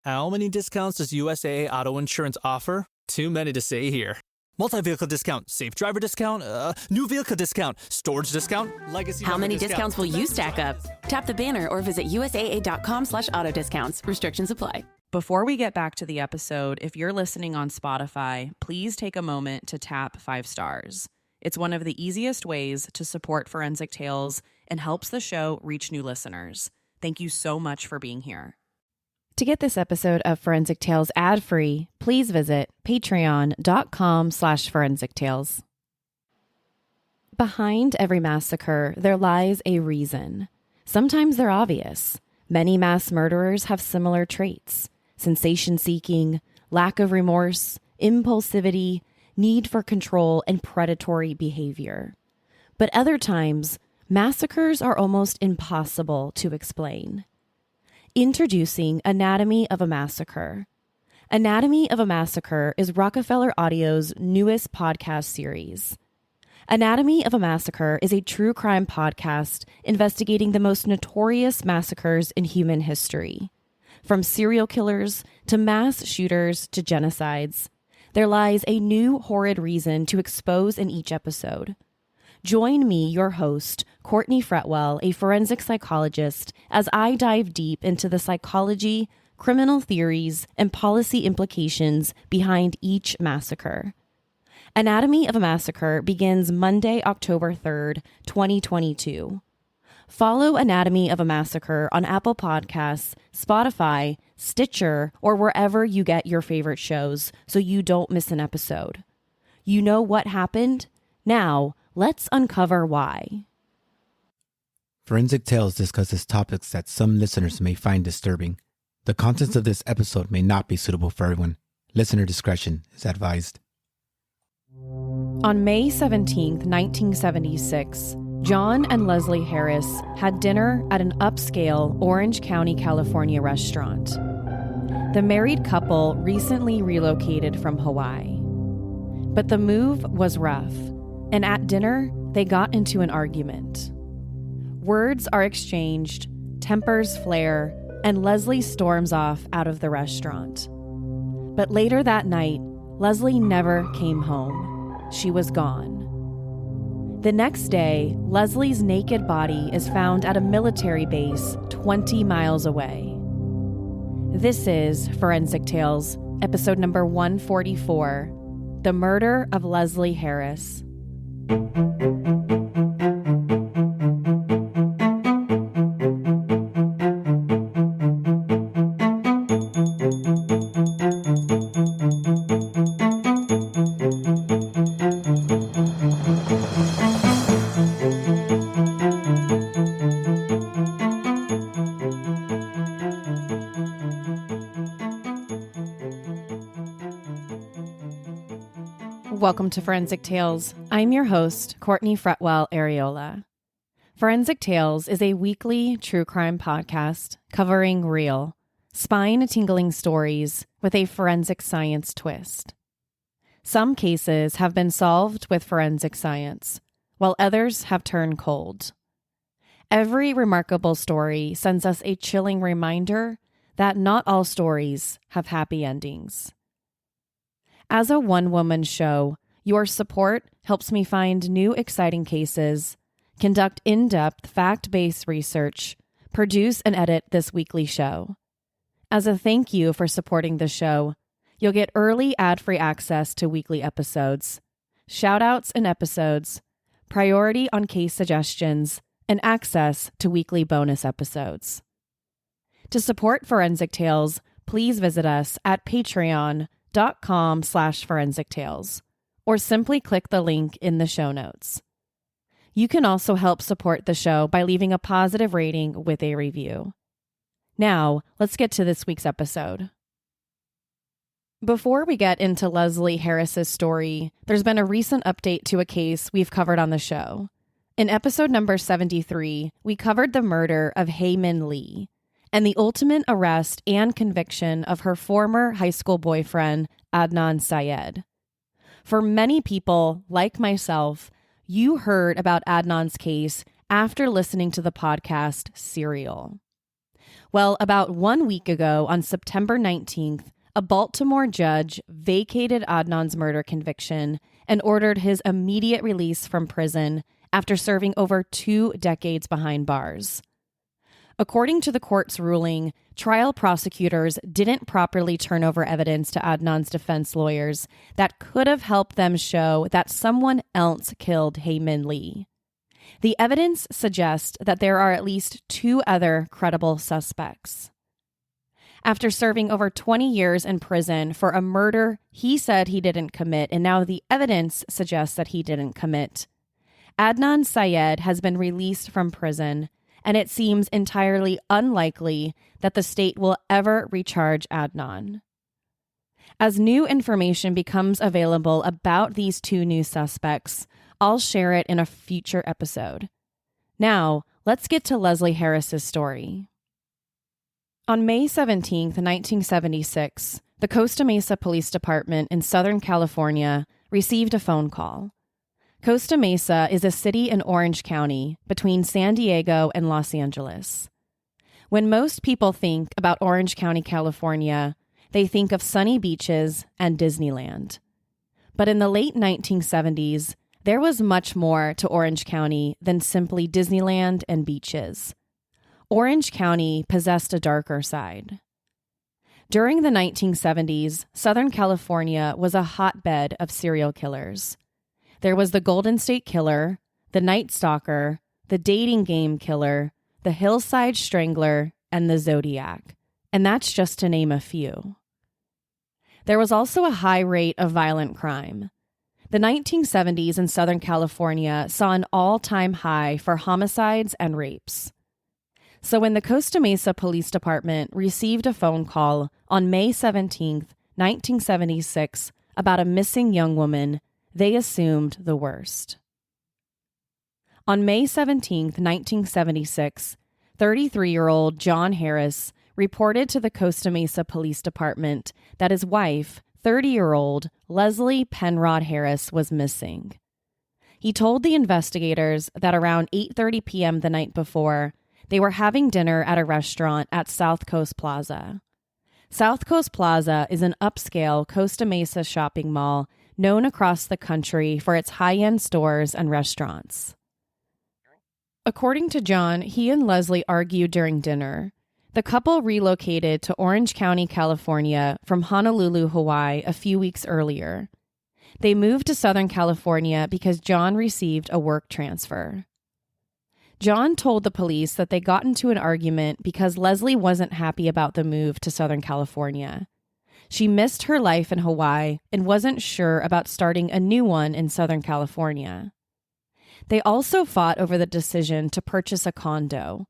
How many discounts does USAA Auto Insurance offer? Too many to say here. Multi-vehicle discount, safe driver discount, new vehicle discount, storage discount, legacy. How many discounts will you stack up? Tap the banner or visit USAA.com/auto discounts. Restrictions apply. Before we get back to the episode, if you're listening on Spotify, please take a moment to tap 5 stars. It's one of the easiest ways to support Forensic Tales and helps the show reach new listeners. Thank you so much for being here. To get this episode of Forensic Tales ad-free, please visit patreon.com/Forensic Tales. Behind every massacre, there lies a reason. Sometimes they're obvious. Many mass murderers have similar traits: sensation-seeking, lack of remorse, impulsivity, need for control, and predatory behavior. But other times, massacres are almost impossible to explain. Introducing Anatomy of a Massacre. Anatomy of a Massacre is Rockefeller Audio's newest podcast series. Anatomy of a Massacre is a true crime podcast investigating the most notorious massacres in human history. From serial killers to mass shooters to genocides, there lies a new horrid reason to expose in each episode. Join me, your host, Courtney Fretwell, a forensic psychologist, as I dive deep into the psychology, criminal theories, and policy implications behind each massacre. Anatomy of a Massacre begins Monday, October 3rd, 2022. Follow Anatomy of a Massacre on Apple Podcasts, Spotify, Stitcher, or wherever you get your favorite shows so you don't miss an episode. You know what happened? Now, let's uncover why. Forensic Tales discusses topics that some listeners may find disturbing. The contents of this episode may not be suitable for everyone. Listener discretion is advised. On May 17, 1976, John and Leslie Harris had dinner at an upscale Orange County, California restaurant. The married couple recently relocated from Hawaii. But the move was rough, and at dinner, they got into an argument. Words are exchanged, tempers flare, and Leslie storms off out of the restaurant. But later that night, Leslie never came home. She was gone. The next day, Leslie's naked body is found at a military base 20 miles away. This is Forensic Tales, episode number 144, The Murder of Leslie Harris. Welcome to Forensic Tales. I'm your host, Courtney Fretwell Areola. Forensic Tales is a weekly true crime podcast covering real, spine-tingling stories with a forensic science twist. Some cases have been solved with forensic science, while others have turned cold. Every remarkable story sends us a chilling reminder that not all stories have happy endings. As a one-woman show, your support helps me find new exciting cases, conduct in-depth fact-based research, produce and edit this weekly show. As a thank you for supporting the show, you'll get early ad-free access to weekly episodes, shout-outs in episodes, priority on case suggestions, and access to weekly bonus episodes. To support Forensic Tales, please visit us at patreon.com/Forensic Tales, or simply click the link in the show notes. You can also help support the show by leaving a positive rating with a review. Now, let's get to this week's episode. Before we get into Leslie Harris's story, there's been a recent update to a case we've covered on the show. In episode number 73, we covered the murder of Hae Min Lee and the ultimate arrest and conviction of her former high school boyfriend, Adnan Syed. For many people, like myself, you heard about Adnan's case after listening to the podcast Serial. Well, about 1 week ago, on September 19th, a Baltimore judge vacated Adnan's murder conviction and ordered his immediate release from prison after serving over 2 decades behind bars. According to the court's ruling, trial prosecutors didn't properly turn over evidence to Adnan's defense lawyers that could have helped them show that someone else killed Hae Min Lee. The evidence suggests that there are at least 2 other credible suspects. After serving over 20 years in prison for a murder he said he didn't commit, and now the evidence suggests that he didn't commit, Adnan Syed has been released from prison, and it seems entirely unlikely that the state will ever recharge Adnan. As new information becomes available about these 2 new suspects, I'll share it in a future episode. Now, let's get to Leslie Harris's story. On May 17, 1976, the Costa Mesa Police Department in Southern California received a phone call. Costa Mesa is a city in Orange County between San Diego and Los Angeles. When most people think about Orange County, California, they think of sunny beaches and Disneyland. But in the late 1970s, there was much more to Orange County than simply Disneyland and beaches. Orange County possessed a darker side. During the 1970s, Southern California was a hotbed of serial killers. There was the Golden State Killer, the Night Stalker, the Dating Game Killer, the Hillside Strangler, and the Zodiac. And that's just to name a few. There was also a high rate of violent crime. The 1970s in Southern California saw an all-time high for homicides and rapes. So when the Costa Mesa Police Department received a phone call on May 17, 1976, about a missing young woman, they assumed the worst. On May 17, 1976, 33-year-old John Harris reported to the Costa Mesa Police Department that his wife, 30-year-old Leslie Penrod Harris, was missing. He told the investigators that around 8:30 p.m. the night before, they were having dinner at a restaurant at South Coast Plaza. South Coast Plaza is an upscale Costa Mesa shopping mall known across the country for its high-end stores and restaurants. According to John, he and Leslie argued during dinner. The couple relocated to Orange County, California from Honolulu, Hawaii a few weeks earlier. They moved to Southern California because John received a work transfer. John told the police that they got into an argument because Leslie wasn't happy about the move to Southern California. She missed her life in Hawaii and wasn't sure about starting a new one in Southern California. They also fought over the decision to purchase a condo.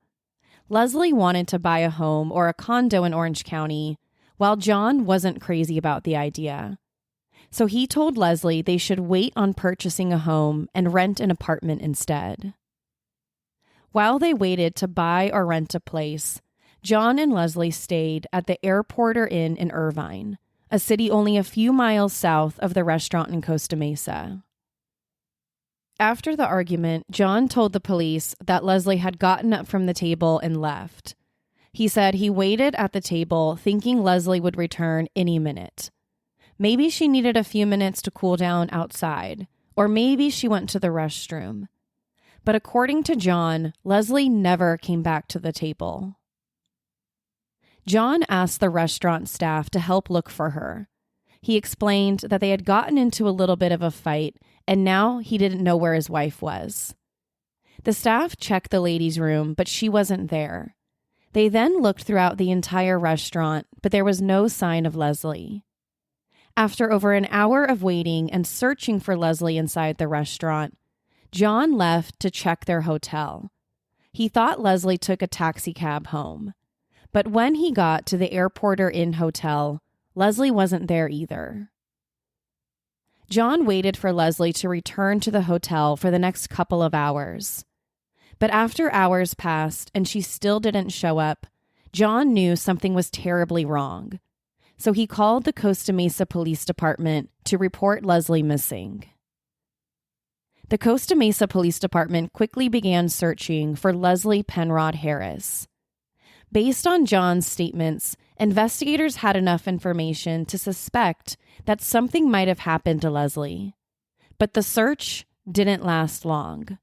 Leslie wanted to buy a home or a condo in Orange County, while John wasn't crazy about the idea. So he told Leslie they should wait on purchasing a home and rent an apartment instead. While they waited to buy or rent a place, John and Leslie stayed at the Airporter Inn in Irvine, a city only a few miles south of the restaurant in Costa Mesa. After the argument, John told the police that Leslie had gotten up from the table and left. He said he waited at the table thinking Leslie would return any minute. Maybe she needed a few minutes to cool down outside, or maybe she went to the restroom. But according to John, Leslie never came back to the table. John asked the restaurant staff to help look for her. He explained that they had gotten into a little bit of a fight, and now he didn't know where his wife was. The staff checked the ladies' room, but she wasn't there. They then looked throughout the entire restaurant, but there was no sign of Leslie. After over an hour of waiting and searching for Leslie inside the restaurant, John left to check their hotel. He thought Leslie took a taxi cab home. But when he got to the Airporter Inn hotel, Leslie wasn't there either. John waited for Leslie to return to the hotel for the next couple of hours. But after hours passed and she still didn't show up, John knew something was terribly wrong. So he called the Costa Mesa Police Department to report Leslie missing. The Costa Mesa Police Department quickly began searching for Leslie Penrod Harris. Based on John's statements, investigators had enough information to suspect that something might have happened to Leslie. But the search didn't last long.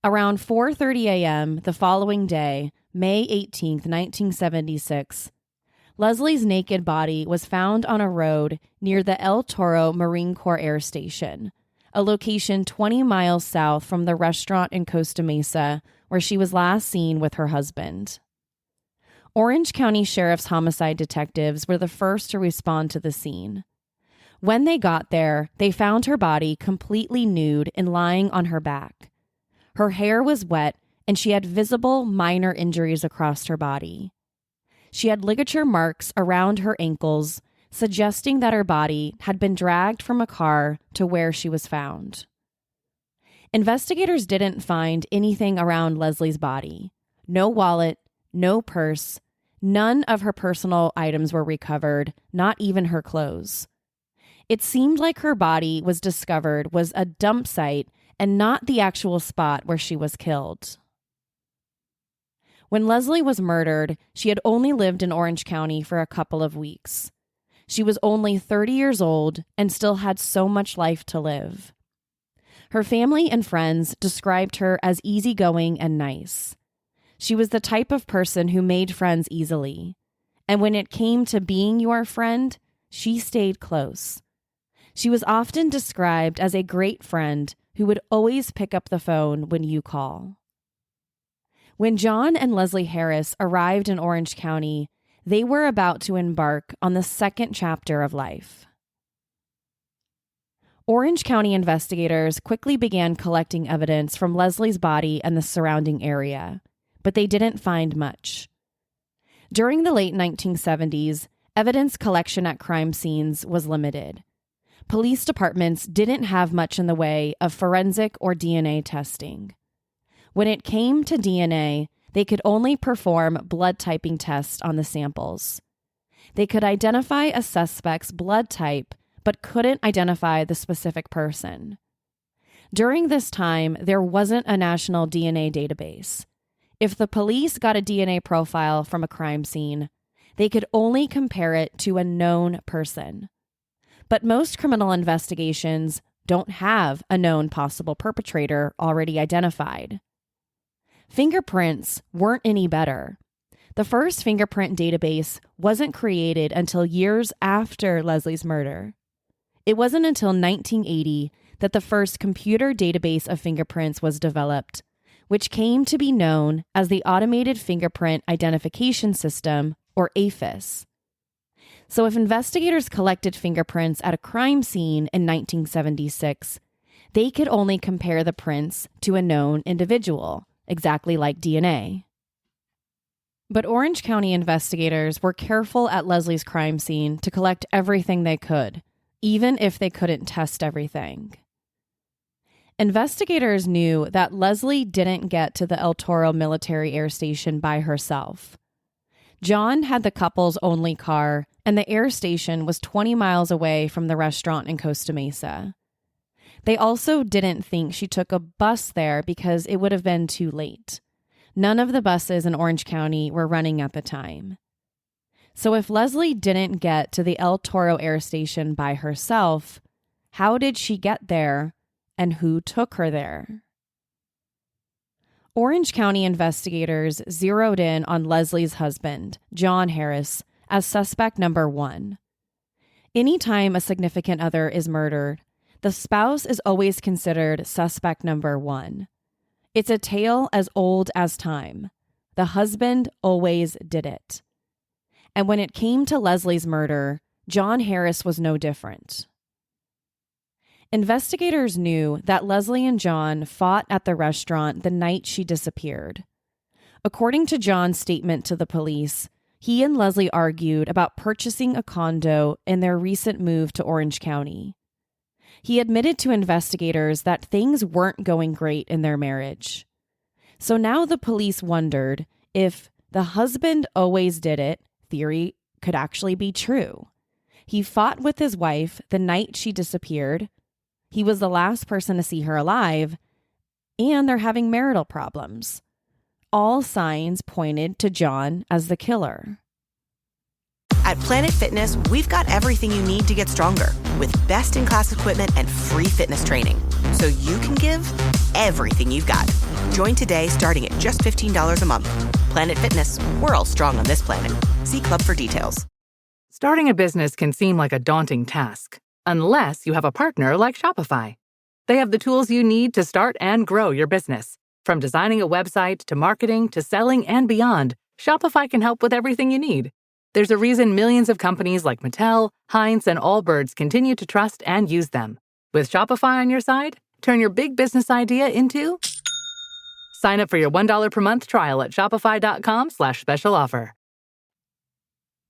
Around 4:30 a.m. the following day, May 18, 1976, Leslie's naked body was found on a road near the El Toro Marine Corps Air Station, a location 20 miles south from the restaurant in Costa Mesa where she was last seen with her husband. Orange County Sheriff's homicide detectives were the first to respond to the scene. When they got there, they found her body completely nude and lying on her back. Her hair was wet, and she had visible minor injuries across her body. She had ligature marks around her ankles, suggesting that her body had been dragged from a car to where she was found. Investigators didn't find anything around Leslie's body. No wallet, no purse, none of her personal items were recovered, not even her clothes. It seemed like her body was discovered was a dump site and not the actual spot where she was killed. When Leslie was murdered, she had only lived in Orange County for a couple of weeks. She was only 30 years old and still had so much life to live. Her family and friends described her as easygoing and nice. She was the type of person who made friends easily. And when it came to being your friend, she stayed close. She was often described as a great friend who would always pick up the phone when you call. When John and Leslie Harris arrived in Orange County, they were about to embark on the second chapter of life. Orange County investigators quickly began collecting evidence from Leslie's body and the surrounding area, but they didn't find much. During the late 1970s, evidence collection at crime scenes was limited. Police departments didn't have much in the way of forensic or DNA testing. When it came to DNA, they could only perform blood typing tests on the samples. They could identify a suspect's blood type, but couldn't identify the specific person. During this time, there wasn't a national DNA database. If the police got a DNA profile from a crime scene, they could only compare it to a known person. But most criminal investigations don't have a known possible perpetrator already identified. Fingerprints weren't any better. The first fingerprint database wasn't created until years after Leslie's murder. It wasn't until 1980 that the first computer database of fingerprints was developed, which came to be known as the Automated Fingerprint Identification System, or AFIS. So if investigators collected fingerprints at a crime scene in 1976, they could only compare the prints to a known individual, exactly like DNA. But Orange County investigators were careful at Leslie's crime scene to collect everything they could, even if they couldn't test everything. Investigators knew that Leslie didn't get to the El Toro military air station by herself. John had the couple's only car, and the air station was 20 miles away from the restaurant in Costa Mesa. They also didn't think she took a bus there because it would have been too late. None of the buses in Orange County were running at the time. So if Leslie didn't get to the El Toro air station by herself, how did she get there, and who took her there? Orange County investigators zeroed in on Leslie's husband, John Harris, as suspect number 1. Anytime a significant other is murdered, the spouse is always considered suspect number 1. It's a tale as old as time. The husband always did it. And when it came to Leslie's murder, John Harris was no different. Investigators knew that Leslie and John fought at the restaurant the night she disappeared. According to John's statement to the police, he and Leslie argued about purchasing a condo in their recent move to Orange County. He admitted to investigators that things weren't going great in their marriage. So now the police wondered if the husband always did it theory could actually be true. He fought with his wife the night she disappeared. He was the last person to see her alive, and they're having marital problems. All signs pointed to John as the killer. At Planet Fitness, we've got everything you need to get stronger with best-in-class equipment and free fitness training. So you can give everything you've got. Join today starting at just $15 a month. Planet Fitness, we're all strong on this planet. See Club for details. Starting a business can seem like a daunting task, unless you have a partner like Shopify. They have the tools you need to start and grow your business. From designing a website to marketing to selling and beyond, Shopify can help with everything you need. There's a reason millions of companies like Mattel, Heinz, and Allbirds continue to trust and use them. With Shopify on your side, turn your big business idea into... Sign up for your $1 per month trial at shopify.com/special offer.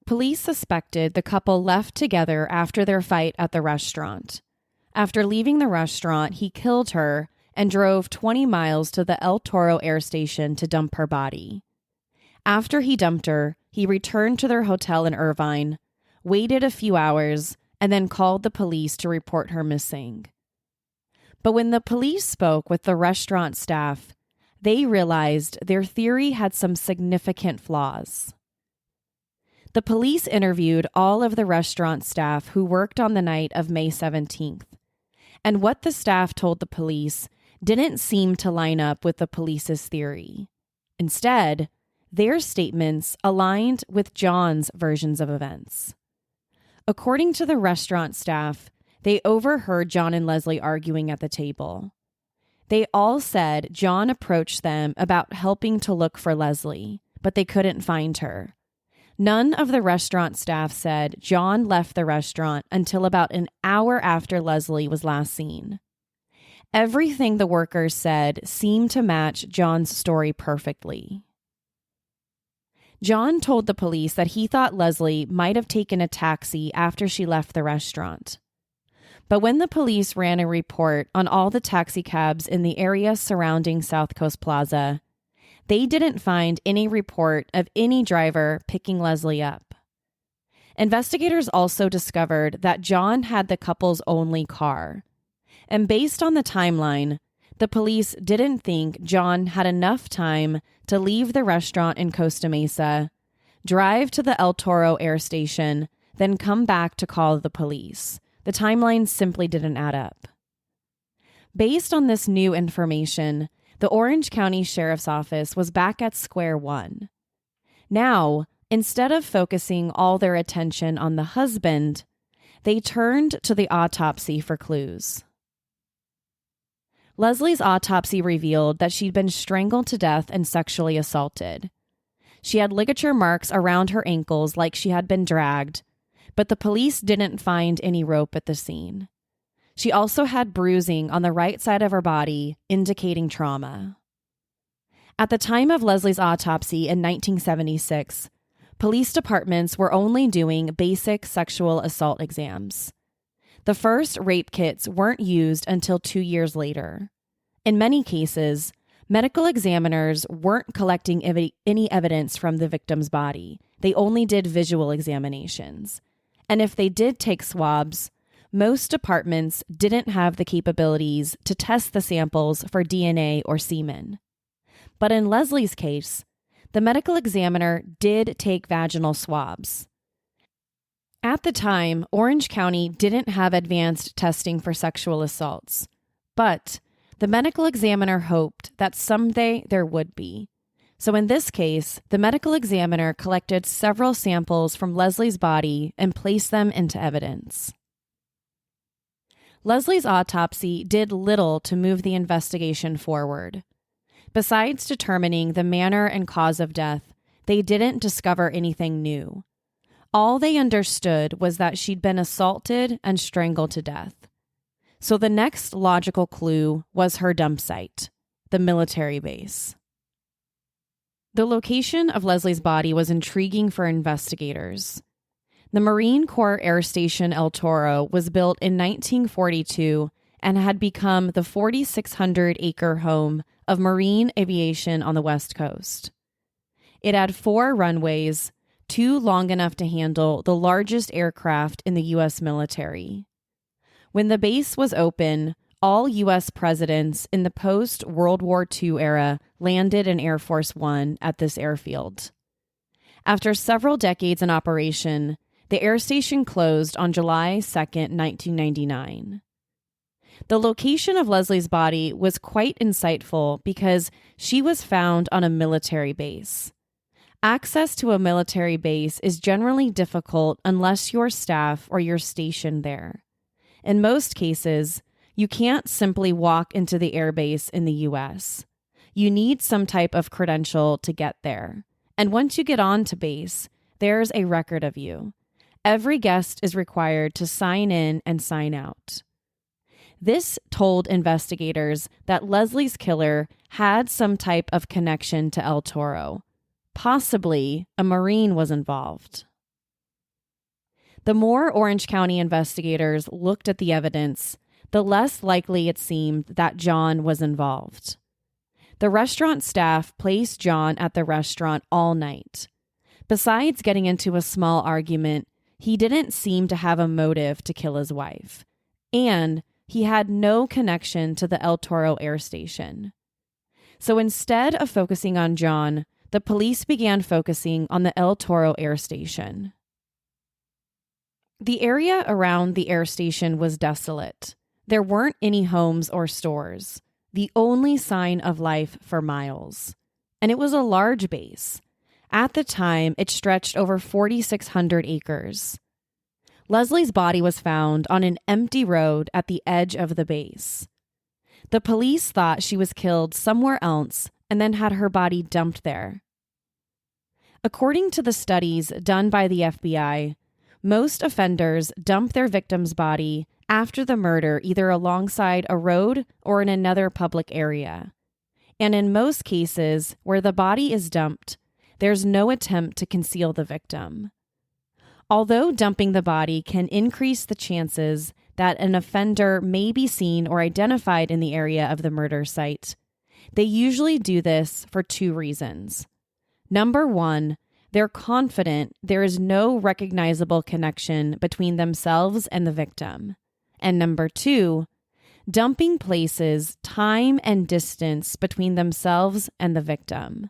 Police suspected the couple left together after their fight at the restaurant. After leaving the restaurant, he killed her and drove 20 miles to the El Toro air station to dump her body. After he dumped her, he returned to their hotel in Irvine, waited a few hours, and then called the police to report her missing. But when the police spoke with the restaurant staff, they realized their theory had some significant flaws. The police interviewed all of the restaurant staff who worked on the night of May 17th, and what the staff told the police didn't seem to line up with the police's theory. Instead, their statements aligned with John's versions of events. According to the restaurant staff, they overheard John and Leslie arguing at the table. They all said John approached them about helping to look for Leslie, but they couldn't find her. None of the restaurant staff said John left the restaurant until about an hour after Leslie was last seen. Everything the workers said seemed to match John's story perfectly. John told the police that he thought Leslie might have taken a taxi after she left the restaurant. But when the police ran a report on all the taxi cabs in the area surrounding South Coast Plaza, they didn't find any report of any driver picking Leslie up. Investigators also discovered that John had the couple's only car. And based on the timeline, the police didn't think John had enough time to leave the restaurant in Costa Mesa, drive to the El Toro air station, then come back to call the police. The timeline simply didn't add up. Based on this new information, the Orange County Sheriff's Office was back at square one. Now, instead of focusing all their attention on the husband, they turned to the autopsy for clues. Leslie's autopsy revealed that she'd been strangled to death and sexually assaulted. She had ligature marks around her ankles like she had been dragged, but the police didn't find any rope at the scene. She also had bruising on the right side of her body, indicating trauma. At the time of Leslie's autopsy in 1976, police departments were only doing basic sexual assault exams. The first rape kits weren't used until 2 years later. In many cases, medical examiners weren't collecting any evidence from the victim's body. They only did visual examinations. And if they did take swabs, most departments didn't have the capabilities to test the samples for DNA or semen. But in Leslie's case, the medical examiner did take vaginal swabs. At the time, Orange County didn't have advanced testing for sexual assaults, but the medical examiner hoped that someday there would be. So in this case, the medical examiner collected several samples from Leslie's body and placed them into evidence. Leslie's autopsy did little to move the investigation forward. Besides determining the manner and cause of death, they didn't discover anything new. All they understood was that she'd been assaulted and strangled to death. So the next logical clue was her dump site, the military base. The location of Leslie's body was intriguing for investigators. The Marine Corps Air Station El Toro was built in 1942 and had become the 4,600-acre home of Marine aviation on the West Coast. It had 4 runways, 2 long enough to handle the largest aircraft in the U.S. military. When the base was open, all U.S. presidents in the post-World War II era landed in Air Force One at this airfield. After several decades in operation, the air station closed on July 2nd, 1999. The location of Leslie's body was quite insightful because she was found on a military base. Access to a military base is generally difficult unless you're staff or you're stationed there. In most cases, you can't simply walk into the airbase in the U.S. You need some type of credential to get there. And once you get on to base, there's a record of you. Every guest is required to sign in and sign out. This told investigators that Leslie's killer had some type of connection to El Toro. Possibly a Marine was involved. The more Orange County investigators looked at the evidence, the less likely it seemed that John was involved. The restaurant staff placed John at the restaurant all night. Besides getting into a small argument, he didn't seem to have a motive to kill his wife. And he had no connection to the El Toro air station. So instead of focusing on John, the police began focusing on the El Toro air station. The area around the air station was desolate. There weren't any homes or stores, the only sign of life for miles. And it was a large base. At the time, it stretched over 4,600 acres. Leslie's body was found on an empty road at the edge of the base. The police thought she was killed somewhere else and then had her body dumped there. According to the studies done by the FBI, most offenders dump their victim's body after the murder either alongside a road or in another public area. And in most cases where the body is dumped, there's no attempt to conceal the victim. Although dumping the body can increase the chances that an offender may be seen or identified in the area of the murder site, they usually do this for two reasons. Number one, they're confident there is no recognizable connection between themselves and the victim. And number two, dumping places time and distance between themselves and the victim.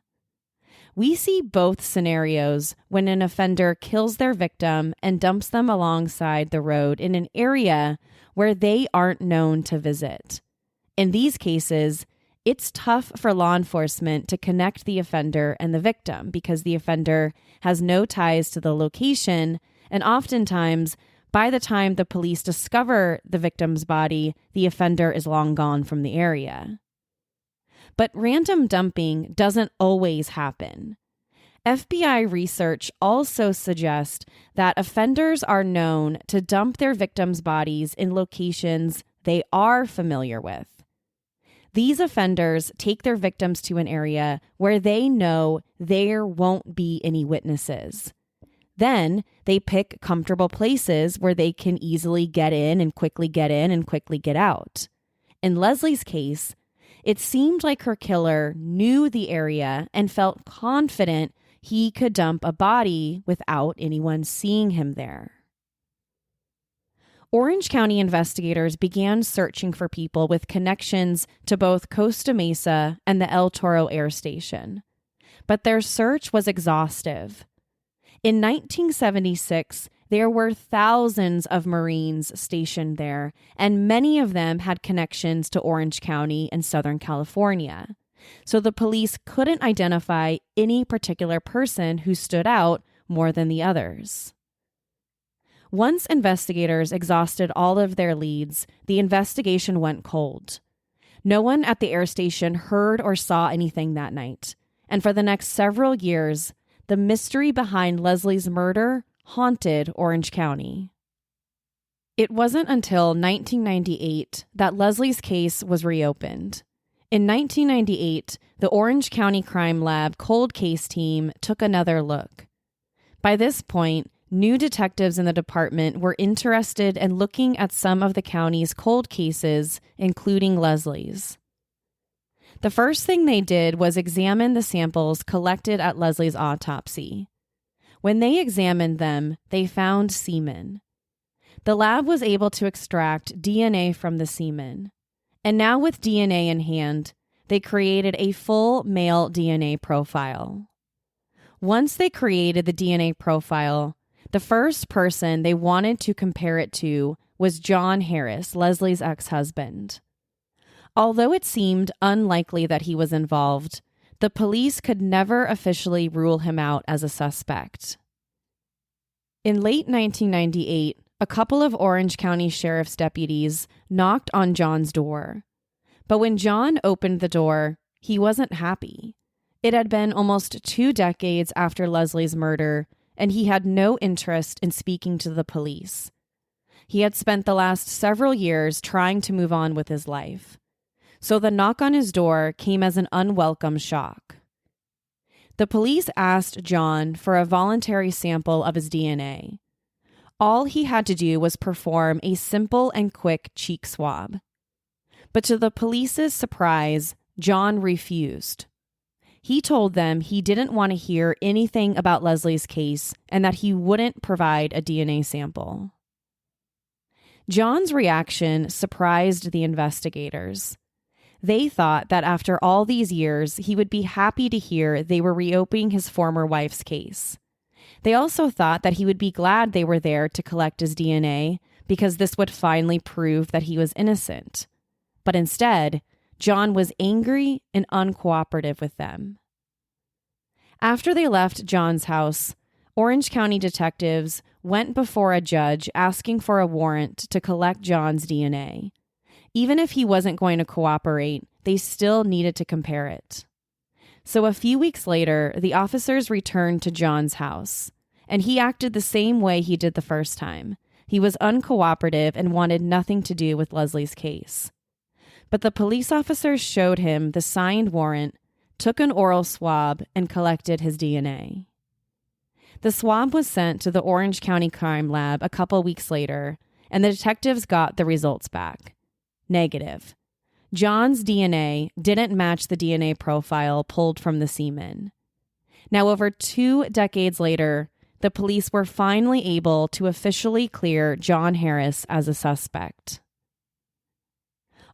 We see both scenarios when an offender kills their victim and dumps them alongside the road in an area where they aren't known to visit. In these cases, it's tough for law enforcement to connect the offender and the victim because the offender has no ties to the location, and oftentimes, by the time the police discover the victim's body, the offender is long gone from the area. But random dumping doesn't always happen. FBI research also suggests that offenders are known to dump their victims' bodies in locations they are familiar with. These offenders take their victims to an area where they know there won't be any witnesses. Then they pick comfortable places where they can easily get in and quickly get out. In Leslie's case, it seemed like her killer knew the area and felt confident he could dump a body without anyone seeing him there. Orange County investigators began searching for people with connections to both Costa Mesa and the El Toro air station, but their search was exhaustive. In 1976, there were thousands of Marines stationed there, and many of them had connections to Orange County and Southern California. So the police couldn't identify any particular person who stood out more than the others. Once investigators exhausted all of their leads, the investigation went cold. No one at the air station heard or saw anything that night, and for the next several years, the mystery behind Leslie's murder haunted Orange County. It wasn't until 1998 that Leslie's case was reopened. In 1998, the Orange County Crime Lab cold case team took another look. By this point, new detectives in the department were interested in looking at some of the county's cold cases, including Leslie's. The first thing they did was examine the samples collected at Leslie's autopsy. When they examined them, they found semen. The lab was able to extract DNA from the semen. And now with DNA in hand, they created a full male DNA profile. Once they created the DNA profile, the first person they wanted to compare it to was John Harris, Leslie's ex-husband. Although it seemed unlikely that he was involved, the police could never officially rule him out as a suspect. In late 1998, a couple of Orange County Sheriff's deputies knocked on John's door. But when John opened the door, he wasn't happy. It had been almost 2 decades after Leslie's murder, and he had no interest in speaking to the police. He had spent the last several years trying to move on with his life. So the knock on his door came as an unwelcome shock. The police asked John for a voluntary sample of his DNA. All he had to do was perform a simple and quick cheek swab. But to the police's surprise, John refused. He told them he didn't want to hear anything about Leslie's case and that he wouldn't provide a DNA sample. John's reaction surprised the investigators. They thought that after all these years, he would be happy to hear they were reopening his former wife's case. They also thought that he would be glad they were there to collect his DNA because this would finally prove that he was innocent. But instead, John was angry and uncooperative with them. After they left John's house, Orange County detectives went before a judge asking for a warrant to collect John's DNA. Even if he wasn't going to cooperate, they still needed to compare it. So a few weeks later, the officers returned to John's house, and he acted the same way he did the first time. He was uncooperative and wanted nothing to do with Leslie's case. But the police officers showed him the signed warrant, took an oral swab, and collected his DNA. The swab was sent to the Orange County Crime Lab a couple weeks later, and the detectives got the results back. Negative. John's DNA didn't match the DNA profile pulled from the semen. Now, over 2 decades later, the police were finally able to officially clear John Harris as a suspect.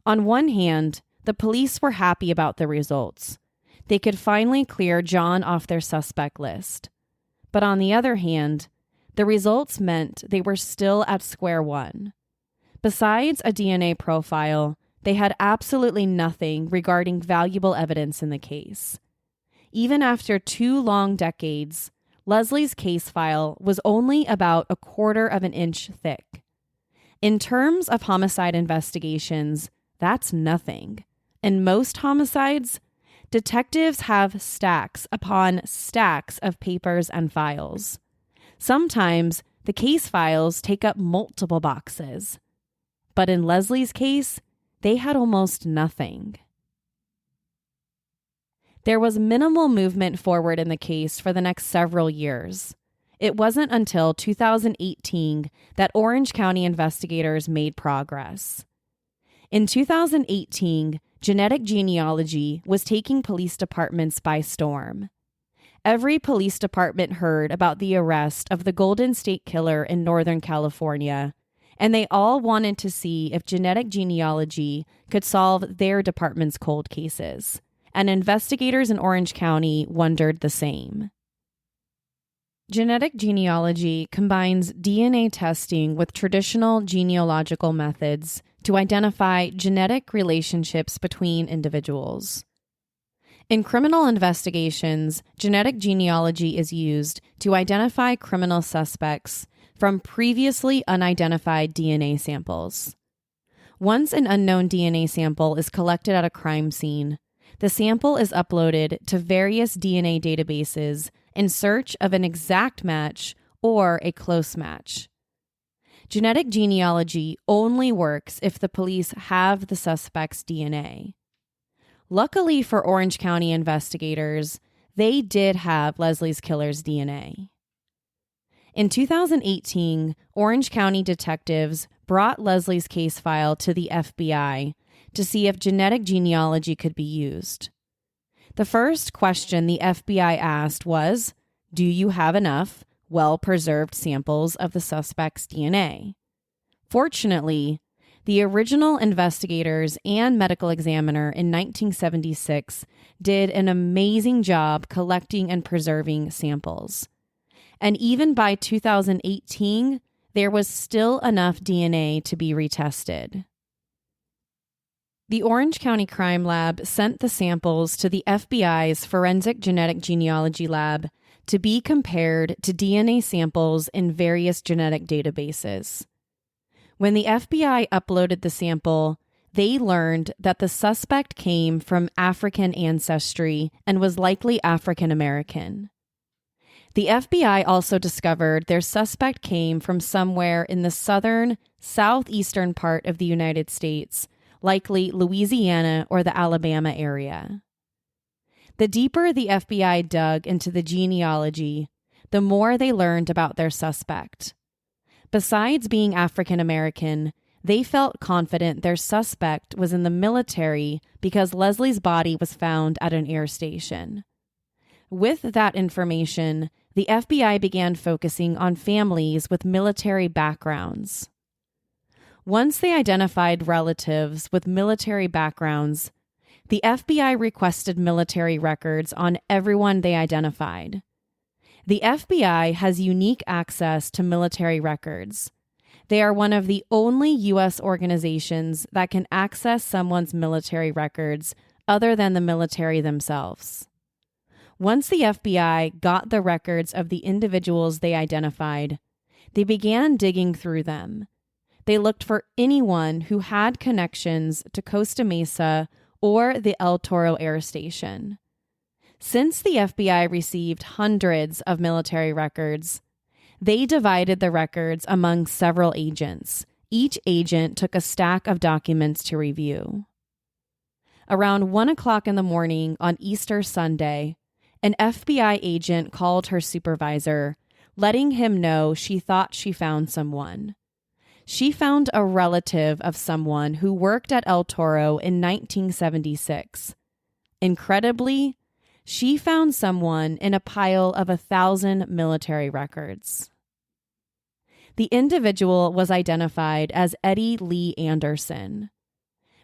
On one hand, the police were happy about the results. They could finally clear John off their suspect list. But on the other hand, the results meant they were still at square one. Besides a DNA profile, they had absolutely nothing regarding valuable evidence in the case. Even after 2 long decades, Leslie's case file was only about 1/4 of an inch thick. In terms of homicide investigations, that's nothing. In most homicides, detectives have stacks upon stacks of papers and files. Sometimes the case files take up multiple boxes. But in Leslie's case, they had almost nothing. There was minimal movement forward in the case for the next several years. It wasn't until 2018 that Orange County investigators made progress. In 2018, genetic genealogy was taking police departments by storm. Every police department heard about the arrest of the Golden State Killer in Northern California, and they all wanted to see if genetic genealogy could solve their department's cold cases. And investigators in Orange County wondered the same. Genetic genealogy combines DNA testing with traditional genealogical methods to identify genetic relationships between individuals. In criminal investigations, genetic genealogy is used to identify criminal suspects from previously unidentified DNA samples. Once an unknown DNA sample is collected at a crime scene, the sample is uploaded to various DNA databases in search of an exact match or a close match. Genetic genealogy only works if the police have the suspect's DNA. Luckily for Orange County investigators, they did have Leslie's killer's DNA. In 2018, Orange County detectives brought Leslie's case file to the FBI to see if genetic genealogy could be used. The first question the FBI asked was, do you have enough well-preserved samples of the suspect's DNA? Fortunately, The original investigators and medical examiner in 1976 did an amazing job collecting and preserving samples. And even by 2018, there was still enough DNA to be retested. The Orange County Crime Lab sent the samples to the FBI's Forensic Genetic Genealogy Lab to be compared to DNA samples in various genetic databases. When the FBI uploaded the sample, they learned that the suspect came from African ancestry and was likely African American. The FBI also discovered their suspect came from somewhere in the southern, southeastern part of the United States, likely Louisiana or the Alabama area. The deeper the FBI dug into the genealogy, the more they learned about their suspect. Besides being African American, they felt confident their suspect was in the military because Leslie's body was found at an air station. With that information, the FBI began focusing on families with military backgrounds. Once they identified relatives with military backgrounds, the FBI requested military records on everyone they identified. The FBI has unique access to military records. They are one of the only U.S. organizations that can access someone's military records other than the military themselves. Once the FBI got the records of the individuals they identified, they began digging through them. They looked for anyone who had connections to Costa Mesa or the El Toro Air Station. Since the FBI received hundreds of military records, they divided the records among several agents. Each agent took a stack of documents to review. Around 1 o'clock in the morning on Easter Sunday, an FBI agent called her supervisor, letting him know she thought she found someone. She found a relative of someone who worked at El Toro in 1976. Incredibly, she found someone in a pile of 1,000 military records. The individual was identified as Eddie Lee Anderson.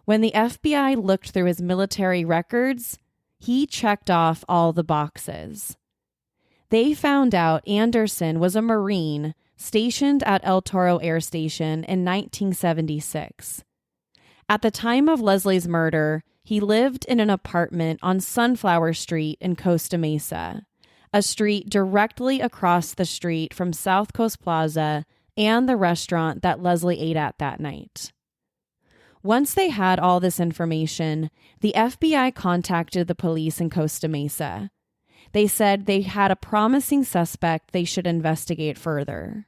When the FBI looked through his military records, he checked off all the boxes. They found out Anderson was a Marine stationed at El Toro Air Station in 1976. At the time of Leslie's murder, he lived in an apartment on Sunflower Street in Costa Mesa, a street directly across the street from South Coast Plaza and the restaurant that Leslie ate at that night. Once they had all this information, the FBI contacted the police in Costa Mesa. They said they had a promising suspect they should investigate further.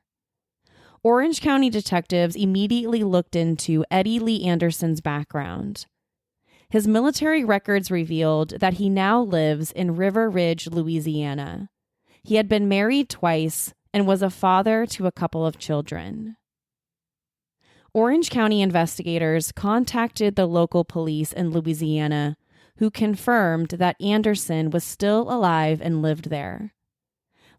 Orange County detectives immediately looked into Eddie Lee Anderson's background. His military records revealed that he now lives in River Ridge, Louisiana. He had been married twice and was a father to a couple of children. Orange County investigators contacted the local police in Louisiana, who confirmed that Anderson was still alive and lived there.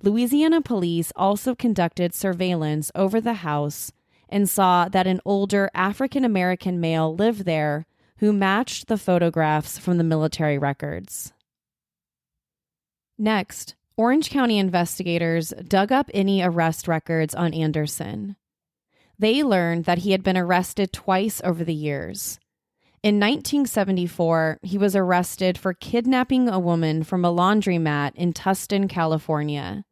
Louisiana police also conducted surveillance over the house and saw that an older African-American male lived there who matched the photographs from the military records. Next, Orange County investigators dug up any arrest records on Anderson. They learned that he had been arrested twice over the years. In 1974, he was arrested for kidnapping a woman from a laundromat in Tustin, California.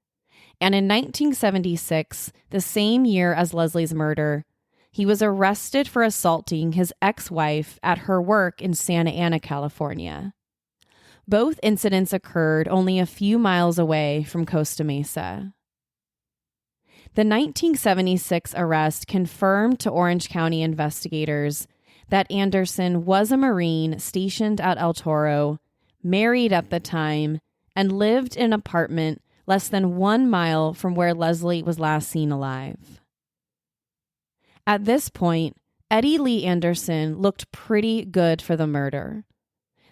And in 1976, the same year as Leslie's murder, he was arrested for assaulting his ex-wife at her work in Santa Ana, California. Both incidents occurred only a few miles away from Costa Mesa. The 1976 arrest confirmed to Orange County investigators that Anderson was a Marine stationed at El Toro, married at the time, and lived in an apartment less than 1 mile from where Leslie was last seen alive. At this point, Eddie Lee Anderson looked pretty good for the murder.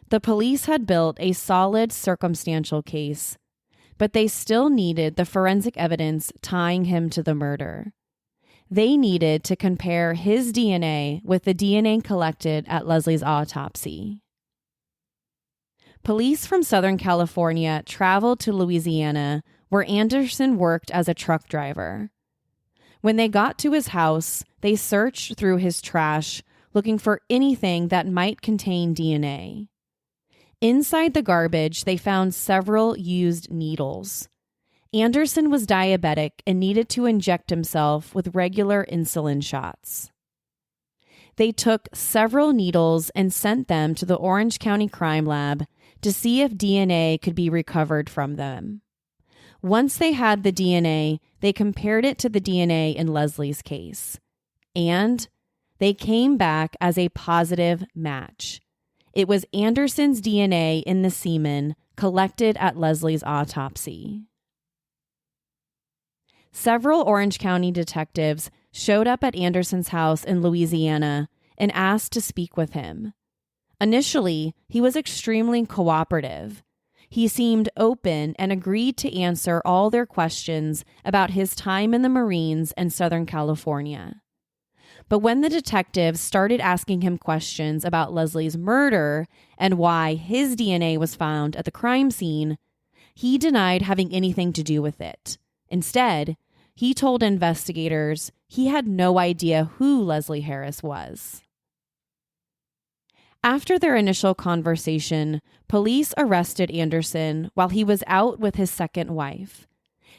The police had built a solid circumstantial case, but they still needed the forensic evidence tying him to the murder. they needed to compare his DNA with the DNA collected at Leslie's autopsy. Police from Southern California traveled to Louisiana, where Anderson worked as a truck driver. When they got to his house, they searched through his trash, looking for anything that might contain DNA. Inside the garbage, they found several used needles. Anderson was diabetic and needed to inject himself with regular insulin shots. They took several needles and sent them to the Orange County Crime Lab to see if DNA could be recovered from them. Once they had the DNA, they compared it to the DNA in Leslie's case, and they came back as a positive match. It was Anderson's DNA in the semen collected at Leslie's autopsy. Several Orange County detectives showed up at Anderson's house in Louisiana and asked to speak with him. Initially, he was extremely cooperative. He seemed open and agreed to answer all their questions about his time in the Marines and Southern California. But when the detectives started asking him questions about Leslie's murder and why his DNA was found at the crime scene, he denied having anything to do with it. Instead, he told investigators he had no idea who Leslie Harris was. After their initial conversation, police arrested Anderson while he was out with his second wife.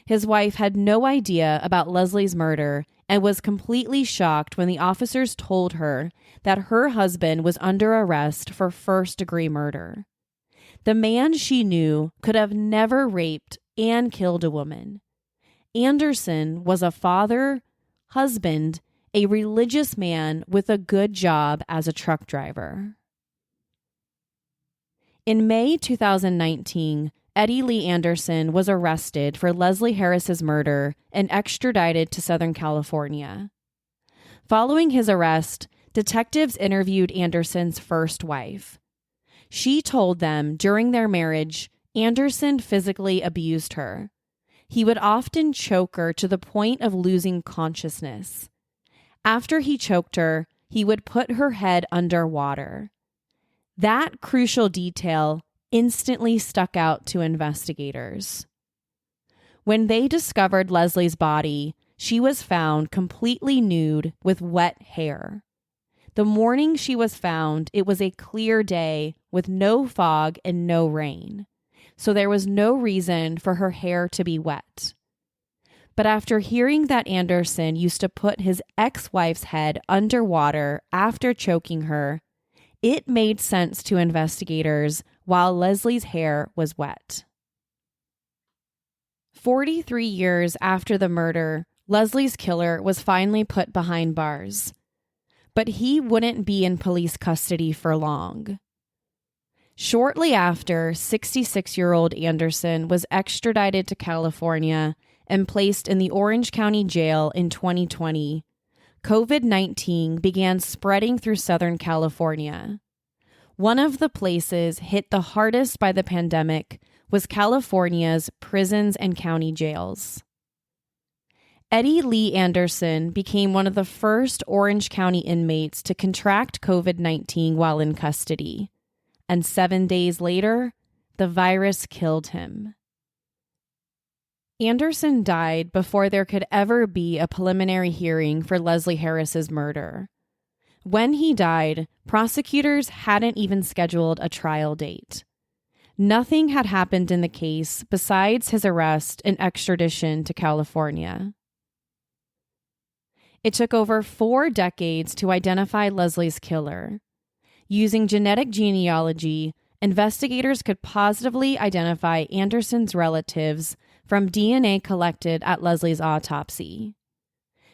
His wife had no idea about Leslie's murder and was completely shocked when the officers told her that her husband was under arrest for first-degree murder. The man she knew could have never raped and killed a woman. Anderson was a father, husband, a religious man with a good job as a truck driver. In May 2019, Eddie Lee Anderson was arrested for Leslie Harris's murder and extradited to Southern California. Following his arrest, detectives interviewed Anderson's first wife. She told them during their marriage, Anderson physically abused her. He would often choke her to the point of losing consciousness. After he choked her, he would put her head underwater. That crucial detail instantly stuck out to investigators. When they discovered Leslie's body, she was found completely nude with wet hair. The morning she was found, it was a clear day with no fog and no rain, so there was no reason for her hair to be wet. But after hearing that Anderson used to put his ex-wife's head underwater after choking her, it made sense to investigators while Leslie's hair was wet. 43 years after the murder, Leslie's killer was finally put behind bars. But he wouldn't be in police custody for long. Shortly after, 66-year-old Anderson was extradited to California and placed in the Orange County Jail in 2020. COVID-19 began spreading through Southern California. One of the places hit the hardest by the pandemic was California's prisons and county jails. Eddie Lee Anderson became one of the first Orange County inmates to contract COVID-19 while in custody, and 7 days later, the virus killed him. Anderson died before there could ever be a preliminary hearing for Leslie Harris's murder. When he died, prosecutors hadn't even scheduled a trial date. Nothing had happened in the case besides his arrest and extradition to California. It took over 4 decades to identify Leslie's killer. Using genetic genealogy, investigators could positively identify Anderson's relatives from DNA collected at Leslie's autopsy.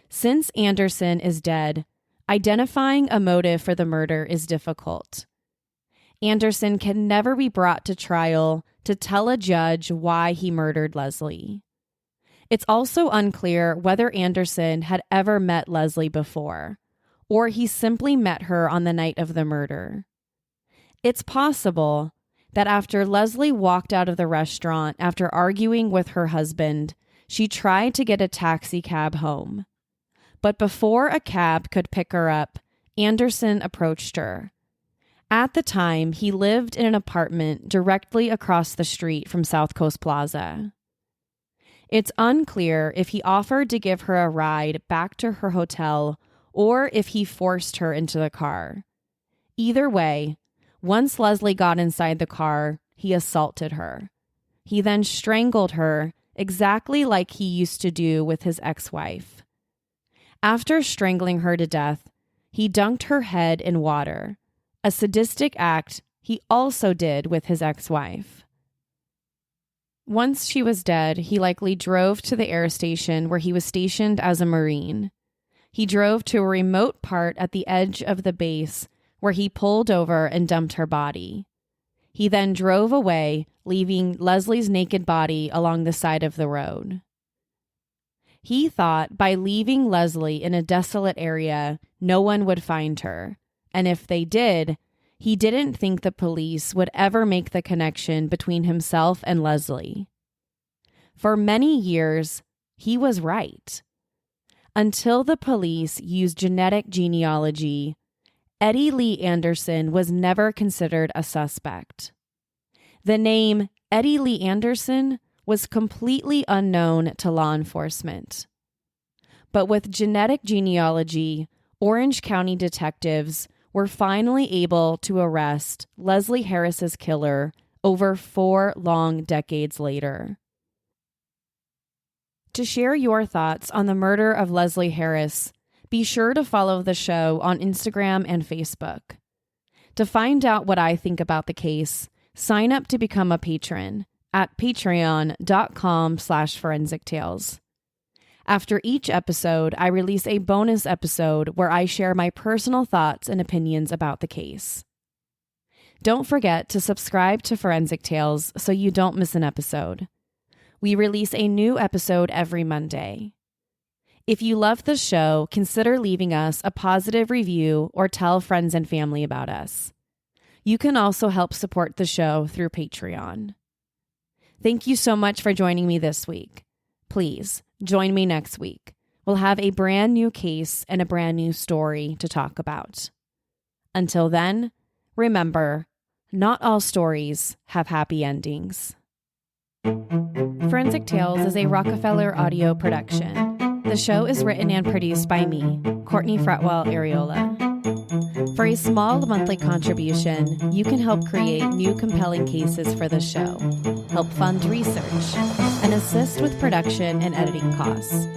Since Anderson is dead, identifying a motive for the murder is difficult. Anderson can never be brought to trial to tell a judge why he murdered Leslie. It's also unclear whether Anderson had ever met Leslie before, or he simply met her on the night of the murder. It's possible that after Leslie walked out of the restaurant after arguing with her husband, she tried to get a taxi cab home. But before a cab could pick her up, Anderson approached her. At the time, he lived in an apartment directly across the street from South Coast Plaza. It's unclear if he offered to give her a ride back to her hotel or if he forced her into the car. Either way, once Leslie got inside the car, he assaulted her. He then strangled her exactly like he used to do with his ex-wife. After strangling her to death, he dunked her head in water, a sadistic act he also did with his ex-wife. Once she was dead, he likely drove to the air station where he was stationed as a Marine. He drove to a remote part at the edge of the base where he pulled over and dumped her body. He then drove away, leaving Leslie's naked body along the side of the road. He thought by leaving Leslie in a desolate area, no one would find her. And if they did, he didn't think the police would ever make the connection between himself and Leslie. For many years, he was right. Until the police used genetic genealogy, Eddie Lee Anderson was never considered a suspect. The name Eddie Lee Anderson was completely unknown to law enforcement. But with genetic genealogy, Orange County detectives were finally able to arrest Leslie Harris's killer over 4 long decades later. To share your thoughts on the murder of Leslie Harris, be sure to follow the show on Instagram and Facebook. To find out what I think about the case, sign up to become a patron at patreon.com/forensictales. After each episode, I release a bonus episode where I share my personal thoughts and opinions about the case. Don't forget to subscribe to Forensic Tales so you don't miss an episode. We release a new episode every Monday. If you love the show, consider leaving us a positive review or tell friends and family about us. You can also help support the show through Patreon. Thank you so much for joining me this week. Please join me next week. We'll have a brand new case and a brand new story to talk about. Until then, remember, not all stories have happy endings. Forensic Tales is a Rockefeller audio production. The show is written and produced by me, Courtney Fretwell Areola. For a small monthly contribution, you can help create new compelling cases for the show, help fund research, and assist with production and editing costs.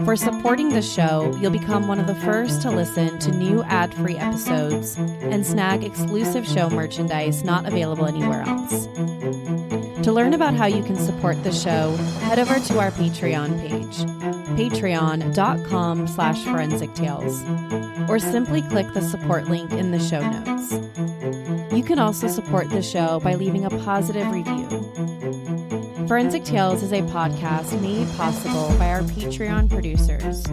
For supporting the show, you'll become one of the first to listen to new ad-free episodes and snag exclusive show merchandise not available anywhere else. To learn about how you can support the show, head over to our Patreon page, patreon.com/forensictales, or simply click the support link in the show notes. You can also support the show by leaving a positive review. Forensic Tales is a podcast made possible by our Patreon producers,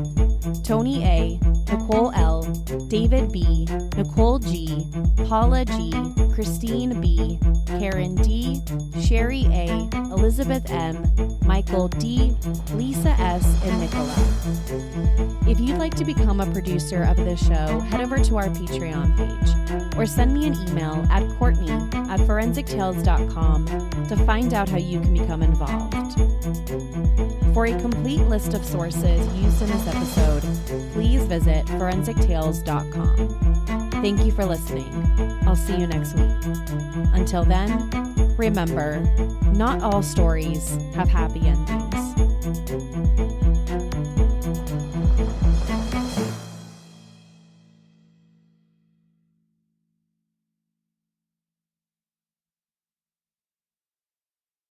Tony A., Nicole L., David B., Nicole G., Paula G., Christine B., Karen D., Sherry A., Elizabeth M., Michael D., Lisa S., and Nicola. If you'd like to become a producer of this show, head over to our Patreon page or send me an email at courtney@forensictales.com to find out how you can become involved. For a complete list of sources used in this episode, please visit forensictales.com. Thank you for listening. I'll see you next week. Until then, remember, not all stories have happy endings.